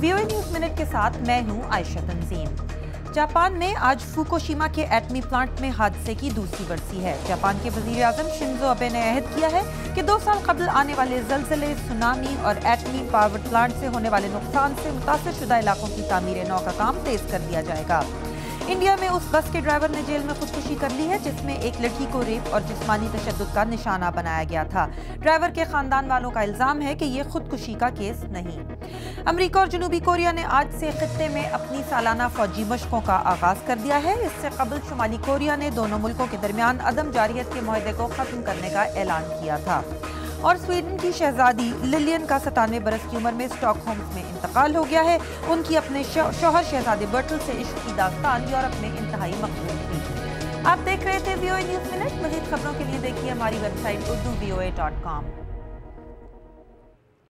VOA news minute के साथ मैं हूं आयशा तंजीम। जापान में आज फुकुशिमा के एटमी प्लांट में हादसे की दूसरी बरसी है। जापान के वजीर आजम शिंजो अबे ने अहद किया है कि 2 साल कबल आने वाले जलजले, सुनामी और एटमी पावर प्लांट से होने वाले नुकसान से मुतासर शुदा इलाकों की तामीर नौ का काम तेज कर दिया जाएगा। इंडिया में उस बस के ड्राइवर ने जेल में खुदकुशी कर ली है जिसमें एक लड़की को रेप और जिस्मानी तशद्दुद का निशाना बनाया गया था। ड्राइवर के खानदान वालों का इल्जाम है कि ये खुदकुशी का केस नहीं। अमेरिका और जनूबी कोरिया ने आज से खित्ते में अपनी सालाना फौजी मशकों का आगाज कर दिया है। इससे कबल शुमाली कोरिया ने दोनों मुल्कों के दरमियान अदम जारियत के मुआहदे को खत्म करने का ऐलान किया था। और स्वीडन की शहजादी लिलियन का 97 बरस की उम्र में स्टॉकहोम में इंतकाल हो गया है। उनकी अपने शौहर शहजादे बर्टल से इश्क की दास्तान यूरोप में इंतहाई मकबूल थी। आप देख रहे थे VOA न्यूज़ मिनट। मज़ीद खबरों के लिए देखिए हमारी वेबसाइट urduvoa.com।